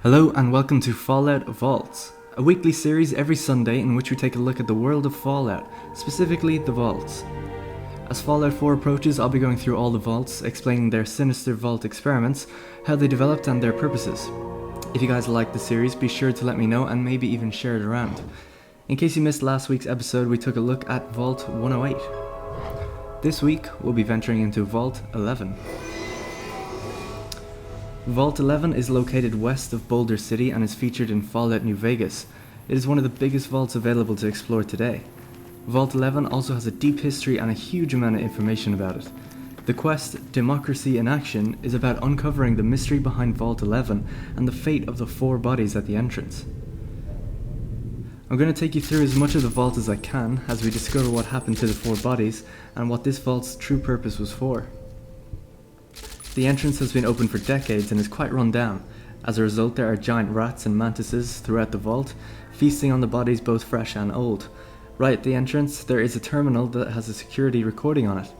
Hello and welcome to Fallout Vaults, a weekly series every Sunday in which we take a look at the world of Fallout, specifically the vaults. As Fallout 4 approaches, I'll be going through all the vaults, explaining their sinister vault experiments, how they developed and their purposes. If you guys like the series, be sure to let me know and maybe even share it around. In case you missed last week's episode, we took a look at Vault 108. This week, we'll be venturing into Vault 11. Vault 11 is located west of Boulder City and is featured in Fallout New Vegas. It is one of the biggest vaults available to explore today. Vault 11 also has a deep history and a huge amount of information about it. The quest, Democracy in Action, is about uncovering the mystery behind Vault 11 and the fate of the 4 bodies at the entrance. I'm going to take you through as much of the vault as I can as we discover what happened to the 4 bodies and what this vault's true purpose was for. The entrance has been open for decades and is quite run down. As a result, there are giant rats and mantises throughout the vault, feasting on the bodies both fresh and old. Right at the entrance, there is a terminal that has a security recording on it.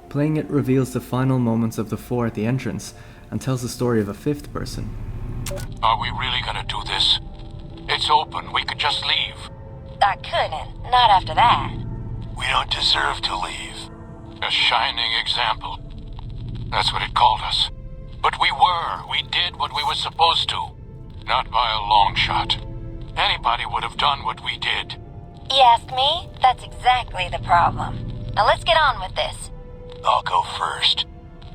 Playing it reveals the final moments of the 4 at the entrance, and tells the story of a 5th person. Are we really gonna do this? It's open, we could just leave. I couldn't, not after that. We don't deserve to leave. A shining example. That's what it called us. But we did what we were supposed to. Not by a long shot. Anybody would have done what we did. You ask me? That's exactly the problem. Now let's get on with this. I'll go first.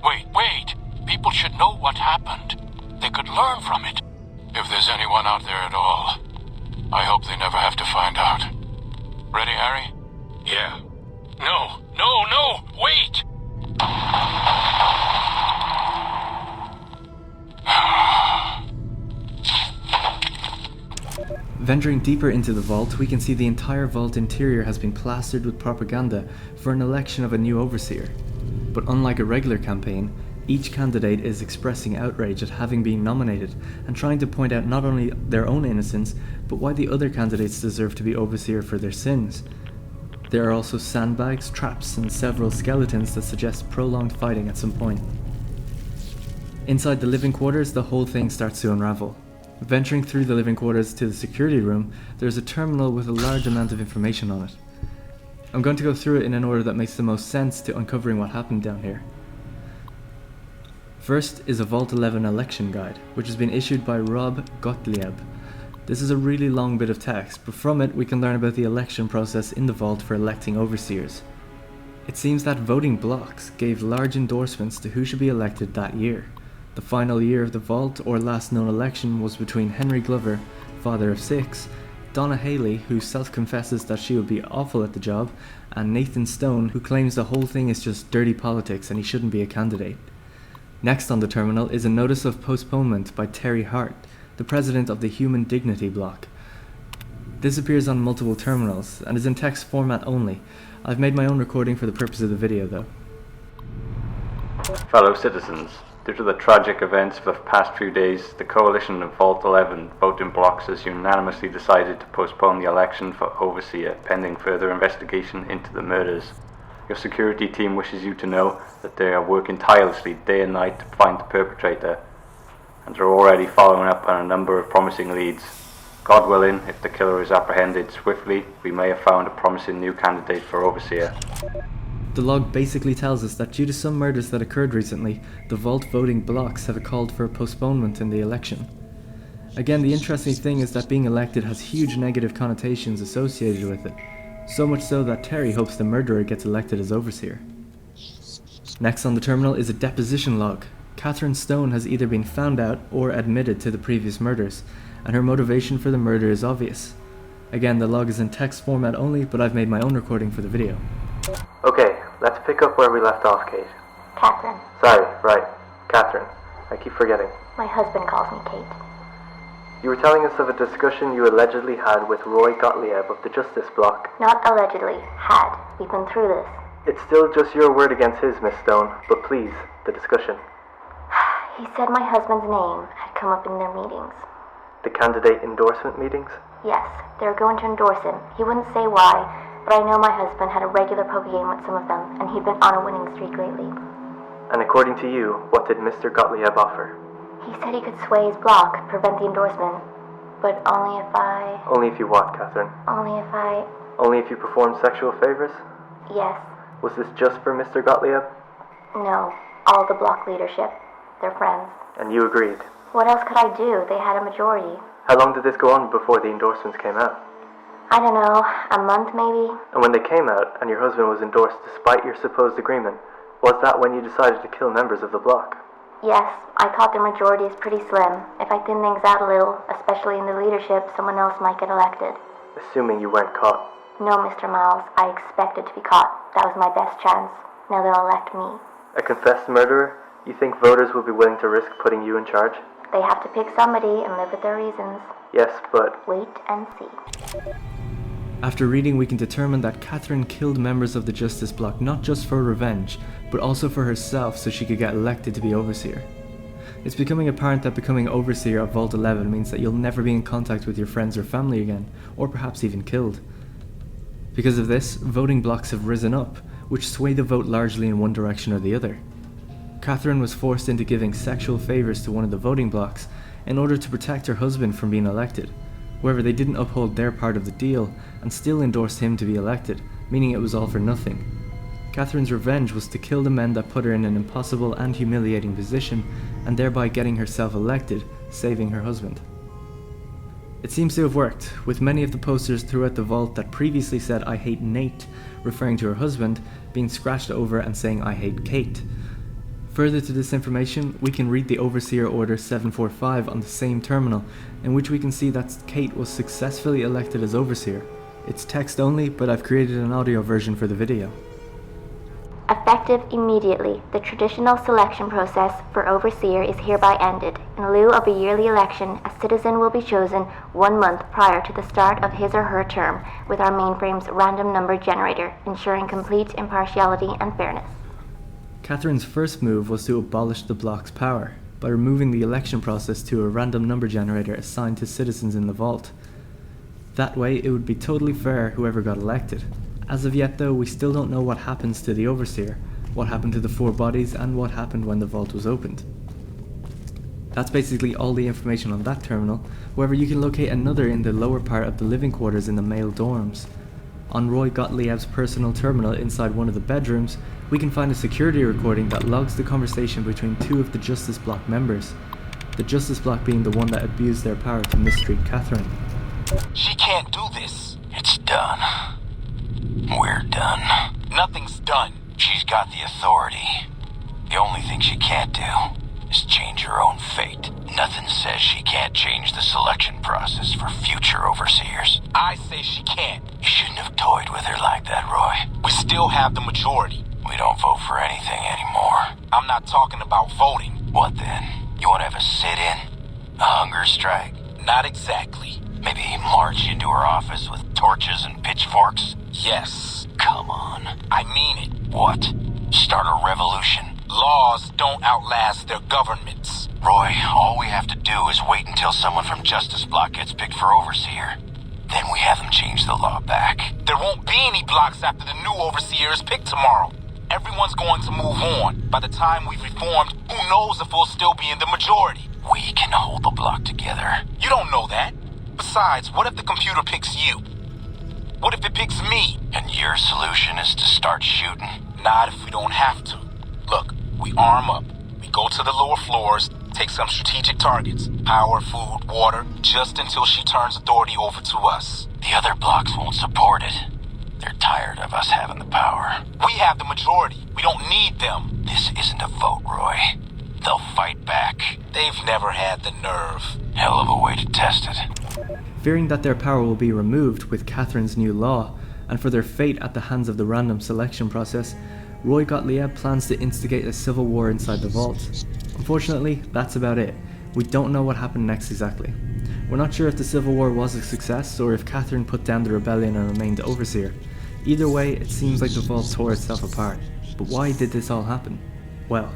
Wait. People should know what happened. They could learn from it. If there's anyone out there at all, I hope they never have to find out. Ready, Harry? Yeah. No, wait! Venturing deeper into the vault, we can see the entire vault interior has been plastered with propaganda for an election of a new overseer. But unlike a regular campaign, each candidate is expressing outrage at having been nominated and trying to point out not only their own innocence, but why the other candidates deserve to be overseer for their sins. There are also sandbags, traps, and several skeletons that suggest prolonged fighting at some point. Inside the living quarters, the whole thing starts to unravel. Venturing through the living quarters to the security room, there is a terminal with a large amount of information on it. I'm going to go through it in an order that makes the most sense to uncovering what happened down here. First is a Vault 11 election guide, which has been issued by Rob Gottlieb. This is a really long bit of text, but from it we can learn about the election process in the vault for electing overseers. It seems that voting blocks gave large endorsements to who should be elected that year. The final year of the vault, or last known election, was between Henry Glover, father of 6, Donna Haley, who self-confesses that she would be awful at the job, and Nathan Stone, who claims the whole thing is just dirty politics and he shouldn't be a candidate. Next on the terminal is a notice of postponement by Terry Hart, the president of the Human Dignity Bloc. This appears on multiple terminals and is in text format only. I've made my own recording for the purpose of the video though. Fellow citizens, due to the tragic events of the past few days, the coalition of Vault 11 voting blocks has unanimously decided to postpone the election for Overseer pending further investigation into the murders. Your security team wishes you to know that they are working tirelessly day and night to find the perpetrator, and are already following up on a number of promising leads. God willing, if the killer is apprehended swiftly, we may have found a promising new candidate for Overseer. The log basically tells us that due to some murders that occurred recently, the vault voting blocks have called for a postponement in the election. Again, the interesting thing is that being elected has huge negative connotations associated with it, so much so that Terry hopes the murderer gets elected as overseer. Next on the terminal is a deposition log. Catherine Stone has either been found out or admitted to the previous murders, and her motivation for the murder is obvious. Again, the log is in text format only, but I've made my own recording for the video. Okay, let's pick up where we left off, Kate. Catherine. Sorry, right. Catherine. I keep forgetting. My husband calls me Kate. You were telling us of a discussion you allegedly had with Roy Gottlieb of the Justice Bloc. Not allegedly. Had. We've been through this. It's still just your word against his, Miss Stone, but please, the discussion. He said my husband's name had come up in their meetings. The candidate endorsement meetings? Yes, they were going to endorse him. He wouldn't say why, but I know my husband had a regular poker game with some of them, and he'd been on a winning streak lately. And according to you, what did Mr. Gottlieb offer? He said he could sway his block, prevent the endorsement. But only if I... Only if you what, Catherine? Only if I... Only if you perform sexual favors? Yes. Was this just for Mr. Gottlieb? No. All the block leadership. They're friends. And you agreed? What else could I do? They had a majority. How long did this go on before the endorsements came out? I don't know. A month, maybe? And when they came out, and your husband was endorsed despite your supposed agreement, was that when you decided to kill members of the block? Yes. I thought their majority is pretty slim. If I thin things out a little, especially in the leadership, someone else might get elected. Assuming you weren't caught. No, Mr. Miles. I expected to be caught. That was my best chance. Now they'll elect me. A confessed murderer? You think voters will be willing to risk putting you in charge? They have to pick somebody and live with their reasons. Yes, but... Wait and see. After reading, we can determine that Catherine killed members of the Justice Block not just for revenge, but also for herself so she could get elected to be Overseer. It's becoming apparent that becoming Overseer of Vault 11 means that you'll never be in contact with your friends or family again, or perhaps even killed. Because of this, voting blocks have risen up, which sway the vote largely in one direction or the other. Catherine was forced into giving sexual favors to one of the voting blocks in order to protect her husband from being elected. However, they didn't uphold their part of the deal and still endorsed him to be elected, meaning it was all for nothing. Catherine's revenge was to kill the men that put her in an impossible and humiliating position, and thereby getting herself elected, saving her husband. It seems to have worked, with many of the posters throughout the vault that previously said "I hate Nate," referring to her husband, being scratched over and saying "I hate Kate." Further to this information, we can read the Overseer Order 745 on the same terminal, in which we can see that Kate was successfully elected as Overseer. It's text only, but I've created an audio version for the video. Effective immediately, the traditional selection process for Overseer is hereby ended. In lieu of a yearly election, a citizen will be chosen 1 month prior to the start of his or her term with our Mainframe's random number generator, ensuring complete impartiality and fairness. Catherine's first move was to abolish the block's power, by removing the election process to a random number generator assigned to citizens in the vault. That way, it would be totally fair whoever got elected. As of yet though, we still don't know what happens to the Overseer, what happened to the 4 bodies, and what happened when the vault was opened. That's basically all the information on that terminal. However, you can locate another in the lower part of the living quarters in the male dorms. On Roy Gottlieb's personal terminal inside one of the bedrooms, we can find a security recording that logs the conversation between 2 of the Justice Block members. The Justice Block being the one that abused their power to mistreat Catherine. She can't do this. It's done. We're done. Nothing's done. She's got the authority. The only thing she can't do is change her own fate. Nothing says she can't change the selection process for future overseers. I say she can't. You shouldn't have toyed with her like that, Roy. We still have the majority. We don't vote for anything anymore. I'm not talking about voting. What then? You want to have a sit-in? A hunger strike? Not exactly. Maybe march into her office with torches and pitchforks? Yes. Come on. I mean it. What? Start a revolution? Laws don't outlast their governments. Roy, all we have to do is wait until someone from Justice Block gets picked for Overseer. Then we have them change the law back. There won't be any blocks after the new Overseer is picked tomorrow. Everyone's going to move on. By the time we've reformed, who knows if we'll still be in the majority? We can hold the block together. You don't know that. Besides, what if the computer picks you? What if it picks me? And your solution is to start shooting? Not if we don't have to. Look, we arm up. We go to the lower floors, take some strategic targets. Power, food, water, just until she turns authority over to us. The other blocks won't support it. They're tired of us having the power. We have the majority. We don't need them. This isn't a vote, Roy. They'll fight back. They've never had the nerve. Hell of a way to test it. Fearing that their power will be removed with Catherine's new law, and for their fate at the hands of the random selection process, Roy Gottlieb plans to instigate a civil war inside the vault. Unfortunately, that's about it. We don't know what happened next exactly. We're not sure if the civil war was a success or if Catherine put down the rebellion and remained Overseer. Either way, it seems like the vault tore itself apart. But why did this all happen? Well,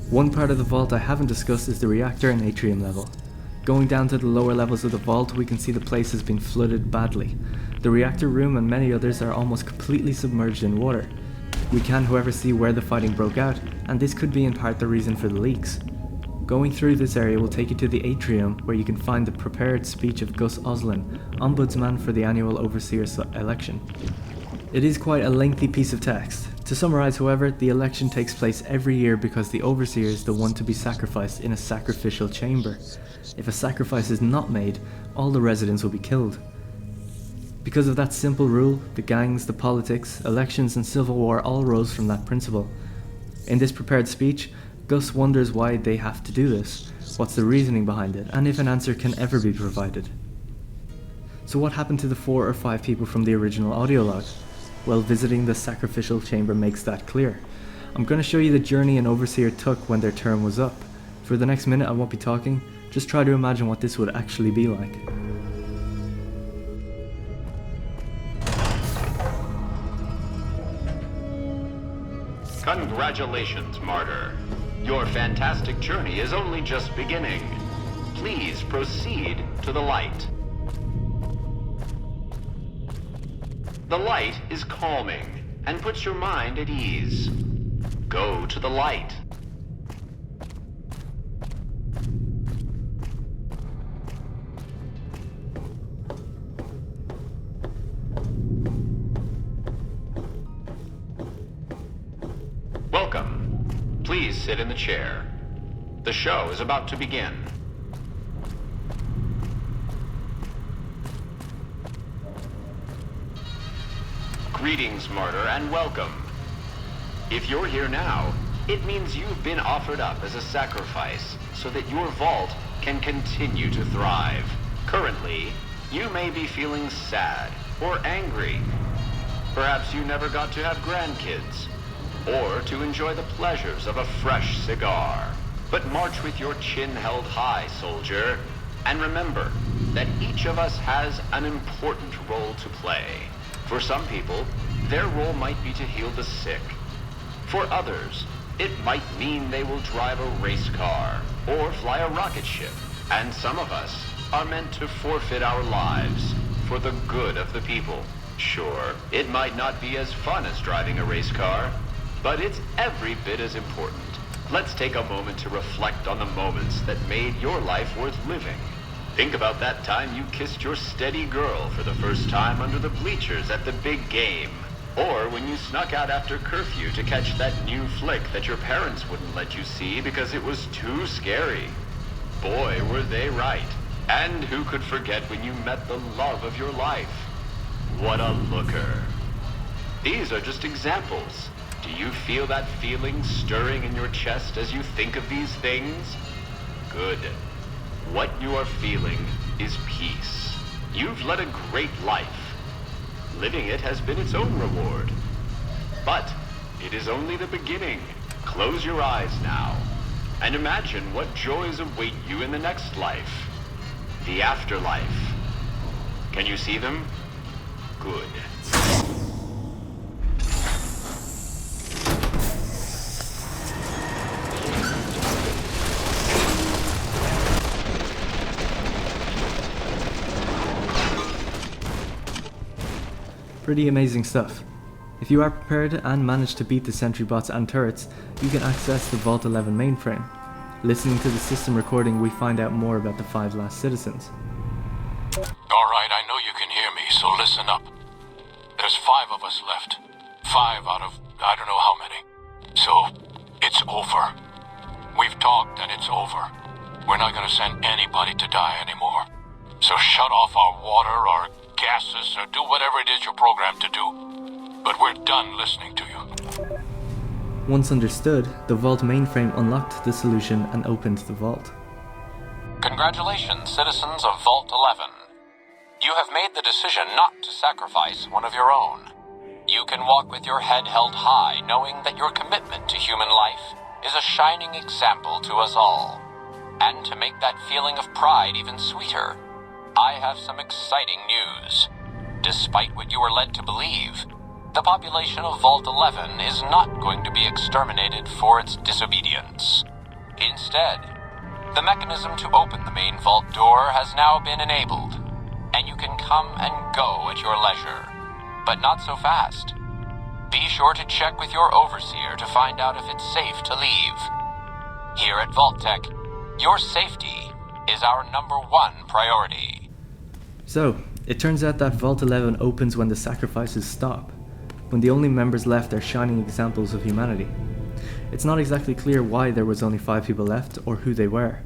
one part of the vault I haven't discussed is the reactor and atrium level. Going down to the lower levels of the vault, we can see the place has been flooded badly. The reactor room and many others are almost completely submerged in water. We can, however, see where the fighting broke out, and this could be in part the reason for the leaks. Going through this area will take you to the atrium, where you can find the prepared speech of Gus Oslin, Ombudsman for the annual Overseer election. It is quite a lengthy piece of text. To summarise, however, the election takes place every year because the Overseer is the one to be sacrificed in a sacrificial chamber. If a sacrifice is not made, all the residents will be killed. Because of that simple rule, the gangs, the politics, elections and civil war all rose from that principle. In this prepared speech, Gus wonders why they have to do this, what's the reasoning behind it, and if an answer can ever be provided. So what happened to the 4 or 5 people from the original audio log? Well, visiting the sacrificial chamber makes that clear. I'm going to show you the journey an Overseer took when their term was up. For the next minute I won't be talking, just try to imagine what this would actually be like. Congratulations, Martyr. Your fantastic journey is only just beginning. Please proceed to the light. The light is calming and puts your mind at ease. Go to the light. Welcome. Please sit in the chair. The show is about to begin. Greetings, Martyr, and welcome. If you're here now, it means you've been offered up as a sacrifice so that your vault can continue to thrive. Currently, you may be feeling sad or angry. Perhaps you never got to have grandkids, or to enjoy the pleasures of a fresh cigar. But march with your chin held high, soldier, and remember that each of us has an important role to play. For some people, their role might be to heal the sick. For others, it might mean they will drive a race car or fly a rocket ship. And some of us are meant to forfeit our lives for the good of the people. Sure, it might not be as fun as driving a race car, but it's every bit as important. Let's take a moment to reflect on the moments that made your life worth living. Think about that time you kissed your steady girl for the first time under the bleachers at the big game. Or when you snuck out after curfew to catch that new flick that your parents wouldn't let you see because it was too scary. Boy, were they right. And who could forget when you met the love of your life? What a looker. These are just examples. Do you feel that feeling stirring in your chest as you think of these things? Good. What you are feeling is peace. You've led a great life. Living it has been its own reward. But it is only the beginning. Close your eyes now and imagine what joys await you in the next life. The afterlife. Can you see them? Good. Pretty amazing stuff. If you are prepared and manage to beat the sentry bots and turrets, you can access the Vault 11 mainframe. Listening to the system recording, we find out more about the 5 last citizens. Alright, I know you can hear me, so listen up. There's 5 of us left. 5 out of I don't know how many. So, it's over. We've talked and it's over. We're not gonna send anybody to die anymore. So shut off our water, our gases, or do whatever it is you're programmed to do. But we're done listening to you. Once understood, the Vault mainframe unlocked the solution and opened the vault. Congratulations, citizens of Vault 11. You have made the decision not to sacrifice one of your own. You can walk with your head held high, knowing that your commitment to human life is a shining example to us all. And to make that feeling of pride even sweeter, I have some exciting news. Despite what you were led to believe, the population of Vault 11 is not going to be exterminated for its disobedience. Instead, the mechanism to open the main vault door has now been enabled, and you can come and go at your leisure. But not so fast. Be sure to check with your overseer to find out if it's safe to leave. Here at Vault Tech, Your safety is our #1 priority. So, it turns out that Vault 11 opens when the sacrifices stop, when the only members left are shining examples of humanity. It's not exactly clear why there was only 5 people left or who they were.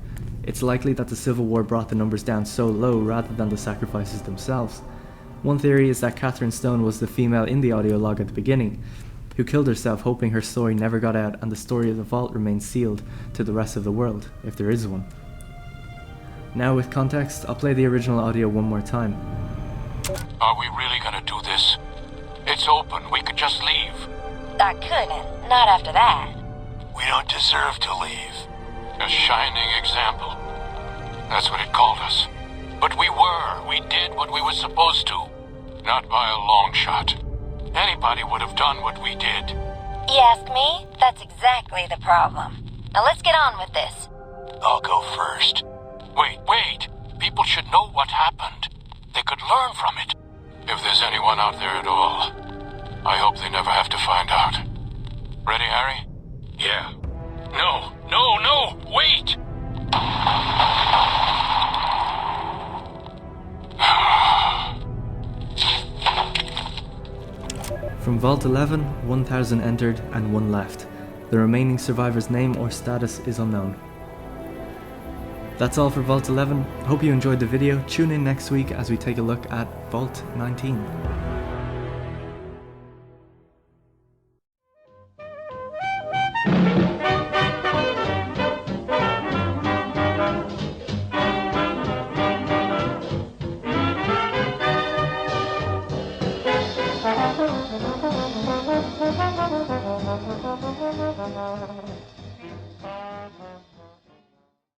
It's likely that the Civil War brought the numbers down so low rather than the sacrifices themselves. One theory is that Catherine Stone was the female in the audio log at the beginning, who killed herself hoping her story never got out and the story of the Vault remains sealed to the rest of the world, if there is one. Now with context, I'll play the original audio one more time. Are we really gonna do this? It's open. We could just leave. I couldn't. Not after that. We don't deserve to leave. A shining example. That's what it called us. But we were. We did what we were supposed to. Not by a long shot. Anybody would have done what we did. You ask me? That's exactly the problem. Now let's get on with this. I'll go first. Wait. People should know what happened. They could learn from it. If there's anyone out there at all. I hope they never have to find out. Ready, Harry? Yeah. No, wait! From Vault 11, 1,000 entered and 1 left. The remaining survivor's name or status is unknown. That's all for Vault 11. Hope you enjoyed the video. Tune in next week as we take a look at Vault 19. Thank you.